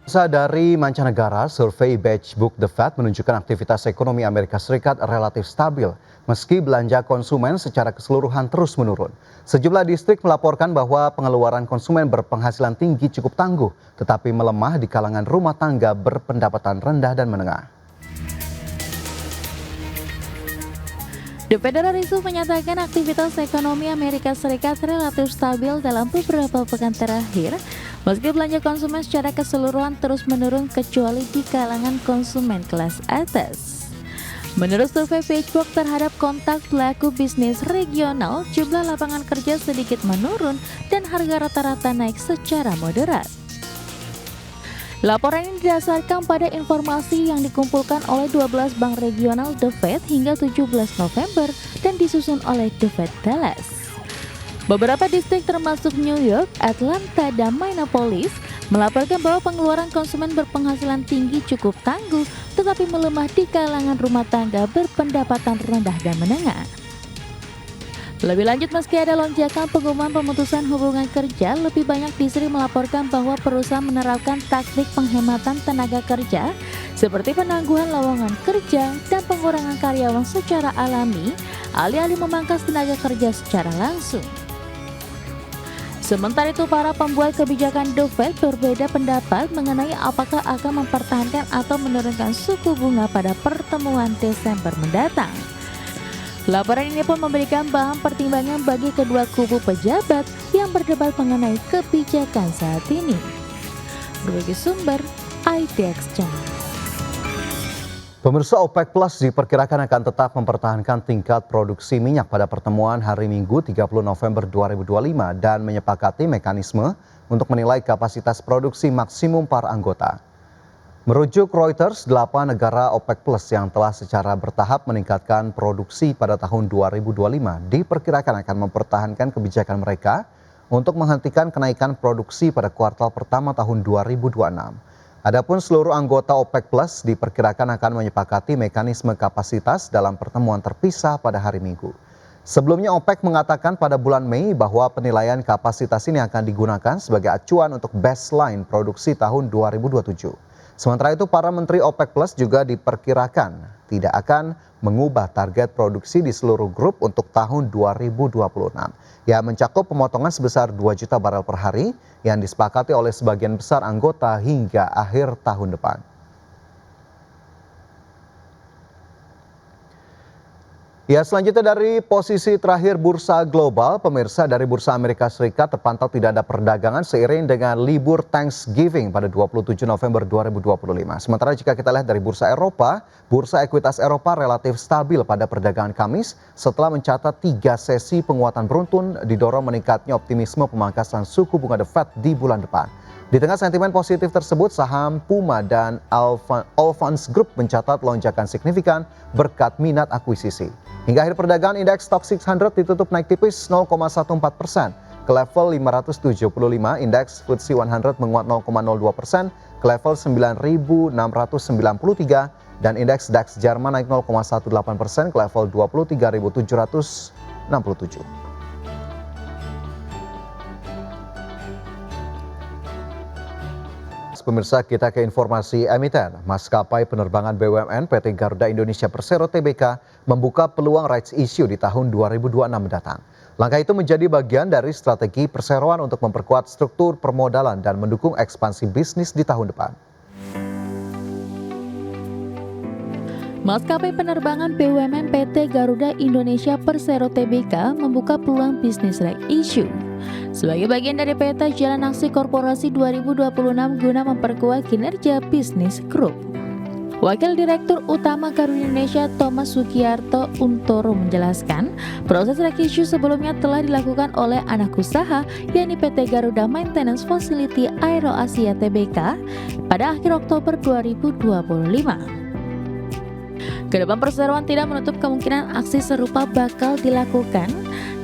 Dari mancanegara, survei Beige Book The Fed menunjukkan aktivitas ekonomi Amerika Serikat relatif stabil, meski belanja konsumen secara keseluruhan terus menurun. Sejumlah distrik melaporkan bahwa pengeluaran konsumen berpenghasilan tinggi cukup tangguh, tetapi melemah di kalangan rumah tangga berpendapatan rendah dan menengah. The Federal Reserve menyatakan aktivitas ekonomi Amerika Serikat relatif stabil dalam beberapa pekan terakhir, meski belanja konsumen secara keseluruhan terus menurun kecuali di kalangan konsumen kelas atas. Menurut survei Facebook terhadap kontak pelaku bisnis regional, jumlah lapangan kerja sedikit menurun dan harga rata-rata naik secara moderat. Laporan ini didasarkan pada informasi yang dikumpulkan oleh 12 bank regional The Fed hingga 17 November dan disusun oleh The Fed Dallas. Beberapa distrik termasuk New York, Atlanta, dan Minneapolis melaporkan bahwa pengeluaran konsumen berpenghasilan tinggi cukup tangguh tetapi melemah di kalangan rumah tangga berpendapatan rendah dan menengah. Lebih lanjut, meski ada lonjakan pengumuman pemutusan hubungan kerja, lebih banyak distrik melaporkan bahwa perusahaan menerapkan taktik penghematan tenaga kerja seperti penangguhan lowongan kerja dan pengurangan karyawan secara alami, alih-alih memangkas tenaga kerja secara langsung. Sementara itu, para pembuat kebijakan The Fed berbeda pendapat mengenai apakah akan mempertahankan atau menurunkan suku bunga pada pertemuan Desember mendatang. Laporan ini pun memberikan bahan pertimbangan bagi kedua kubu pejabat yang berdebat mengenai kebijakan saat ini. Berbagai sumber, ITX Channel. Pemirsa, OPEC Plus diperkirakan akan tetap mempertahankan tingkat produksi minyak pada pertemuan hari Minggu 30 November 2025 dan menyepakati mekanisme untuk menilai kapasitas produksi maksimum para anggota. Merujuk Reuters, 8 negara OPEC Plus yang telah secara bertahap meningkatkan produksi pada tahun 2025 diperkirakan akan mempertahankan kebijakan mereka untuk menghentikan kenaikan produksi pada kuartal pertama tahun 2026. Adapun seluruh anggota OPEC Plus diperkirakan akan menyepakati mekanisme kapasitas dalam pertemuan terpisah pada hari Minggu. Sebelumnya OPEC mengatakan pada bulan Mei bahwa penilaian kapasitas ini akan digunakan sebagai acuan untuk baseline produksi tahun 2027. Sementara itu, para menteri OPEC Plus juga diperkirakan tidak akan mengubah target produksi di seluruh grup untuk tahun 2026, yang mencakup pemotongan sebesar 2 juta barel per hari yang disepakati oleh sebagian besar anggota hingga akhir tahun depan. Ya, selanjutnya dari posisi terakhir bursa global, pemirsa, dari bursa Amerika Serikat terpantau tidak ada perdagangan seiring dengan libur Thanksgiving pada 27 November 2025. Sementara jika kita lihat dari bursa Eropa, bursa ekuitas Eropa relatif stabil pada perdagangan Kamis setelah mencatat 3 sesi penguatan beruntun didorong meningkatnya optimisme pemangkasan suku bunga The Fed di bulan depan. Di tengah sentimen positif tersebut, saham Puma dan Allfunds Group mencatat lonjakan signifikan berkat minat akuisisi. Hingga akhir perdagangan, indeks Stoxx 600 ditutup naik tipis 0,14% ke level 575, indeks FTSE 100 menguat 0,02% ke level 9.693, dan indeks DAX Jerman naik 0,18% ke level 23.767. Pemirsa, kita ke informasi emiten. Maskapai penerbangan BUMN PT Garuda Indonesia Persero Tbk membuka peluang rights issue di tahun 2026 mendatang. Langkah itu menjadi bagian dari strategi perseroan untuk memperkuat struktur permodalan dan mendukung ekspansi bisnis di tahun depan. Maskapai penerbangan BUMN PT Garuda Indonesia Persero Tbk membuka peluang bisnis rights issue sebagai bagian dari peta jalan aksi korporasi 2026 guna memperkuat kinerja bisnis grup. Wakil Direktur Utama Garuda Indonesia Thomas Sugiarto Untoro menjelaskan, proses rights issue sebelumnya telah dilakukan oleh anak usaha yakni PT Garuda Maintenance Facility Aero Asia Tbk pada akhir Oktober 2025. Kedepan perseroan tidak menutup kemungkinan aksi serupa bakal dilakukan.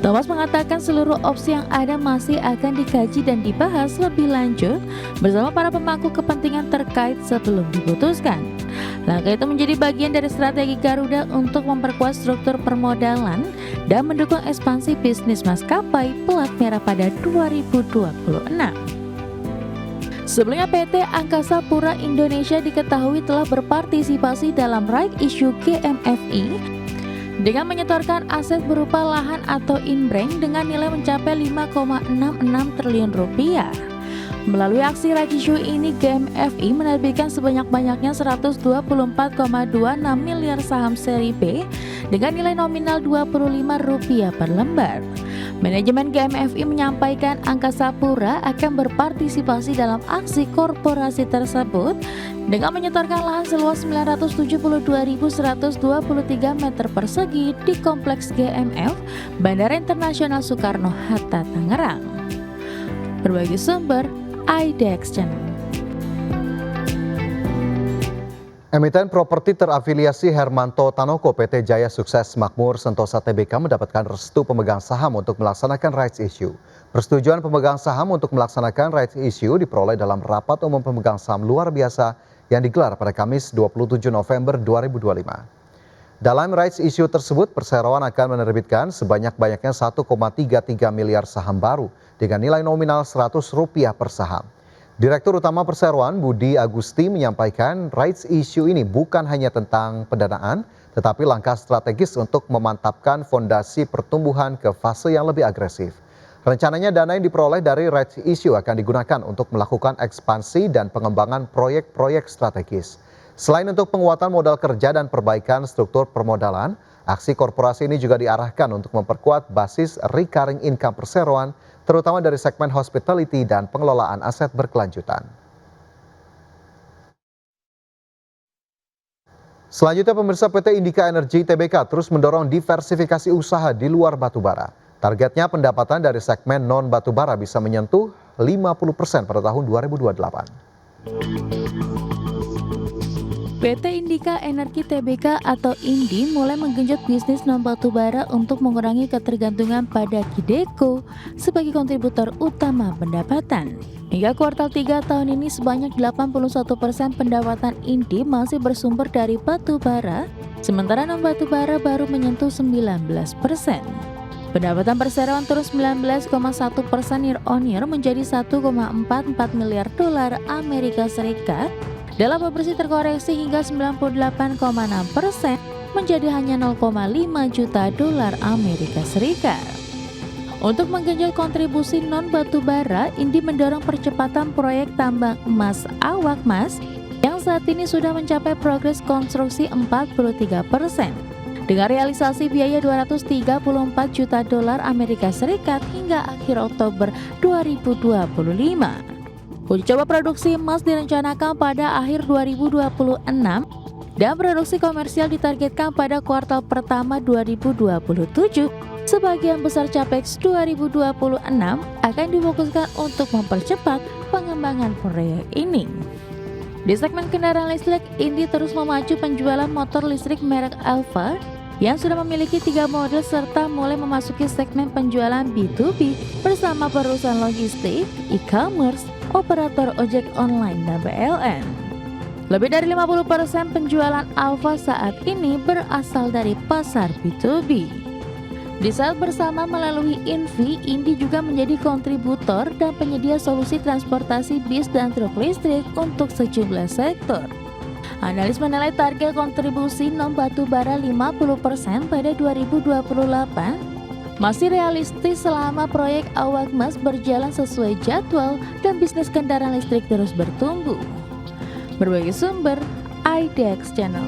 Thomas mengatakan seluruh opsi yang ada masih akan dikaji dan dibahas lebih lanjut bersama para pemangku kepentingan terkait sebelum diputuskan. Langkah itu menjadi bagian dari strategi Garuda untuk memperkuat struktur permodalan dan mendukung ekspansi bisnis maskapai pelat merah pada 2026. Sebelumnya PT Angkasa Pura Indonesia diketahui telah berpartisipasi dalam right issue GMFI dengan menyetorkan aset berupa lahan atau inbrand dengan nilai mencapai 5,66 triliun rupiah. Melalui aksi right issue ini, GMFI menerbitkan sebanyak-banyaknya 124,26 miliar saham seri B dengan nilai nominal Rp25 per lembar. Manajemen GMFI menyampaikan Angkasa Pura akan berpartisipasi dalam aksi korporasi tersebut dengan menyetorkan lahan seluas 972.123 meter persegi di Kompleks GMF Bandara Internasional Soekarno-Hatta, Tangerang. Berbagi sumber, IDX Channel. Emiten properti terafiliasi Hermanto Tanoko PT Jaya Sukses Makmur Sentosa Tbk mendapatkan restu pemegang saham untuk melaksanakan rights issue. Persetujuan pemegang saham untuk melaksanakan rights issue diperoleh dalam rapat umum pemegang saham luar biasa yang digelar pada Kamis 27 November 2025. Dalam rights issue tersebut, perseroan akan menerbitkan sebanyak-banyaknya 1,33 miliar saham baru dengan nilai nominal Rp100 per saham. Direktur Utama Perseroan Budi Agusti menyampaikan rights issue ini bukan hanya tentang pendanaan, tetapi langkah strategis untuk memantapkan fondasi pertumbuhan ke fase yang lebih agresif. Rencananya dana yang diperoleh dari rights issue akan digunakan untuk melakukan ekspansi dan pengembangan proyek-proyek strategis. Selain untuk penguatan modal kerja dan perbaikan struktur permodalan, aksi korporasi ini juga diarahkan untuk memperkuat basis recurring income perseroan, terutama dari segmen hospitality dan pengelolaan aset berkelanjutan. Selanjutnya, pemirsa, PT Indika Energy Tbk terus mendorong diversifikasi usaha di luar batubara. Targetnya pendapatan dari segmen non batubara bisa menyentuh 50% pada tahun 2028. PT Indika Energi Tbk atau INDI mulai menggenjot bisnis non batubara untuk mengurangi ketergantungan pada Kideko sebagai kontributor utama pendapatan. Hingga kuartal 3 tahun ini sebanyak 81% pendapatan INDI masih bersumber dari batubara, sementara non batubara baru menyentuh 19%. Pendapatan perseroan turun 19,1% year on year menjadi 1,44 miliar dolar Amerika Serikat. Dalam bersih terkoreksi hingga 98,6% menjadi hanya 0,5 juta dolar Amerika Serikat. Untuk menggenjot kontribusi non batubara, INDI mendorong percepatan proyek tambang emas Awakmas yang saat ini sudah mencapai progres konstruksi 43%. Dengan realisasi biaya 234 juta dolar Amerika Serikat hingga akhir Oktober 2025. Uji coba produksi emas direncanakan pada akhir 2026 dan produksi komersial ditargetkan pada kuartal pertama 2027. Sebagian besar capex 2026 akan difokuskan untuk mempercepat pengembangan proyek ini. Di segmen kendaraan listrik, INDI terus memacu penjualan motor listrik merek Alfa yang sudah memiliki 3 model serta mulai memasuki segmen penjualan B2B bersama perusahaan logistik, e-commerce, operator ojek online, dan PLN. Lebih dari 50% penjualan Alfa saat ini berasal dari pasar B2B. Di saat bersama melalui Invi, INDI juga menjadi kontributor dan penyedia solusi transportasi bis dan truk listrik untuk sejumlah sektor. Analis menilai target kontribusi non batubara 50% pada 2028 masih realistis selama proyek Awakmas berjalan sesuai jadwal dan bisnis kendaraan listrik terus bertumbuh. Berbagai sumber, IDX Channel.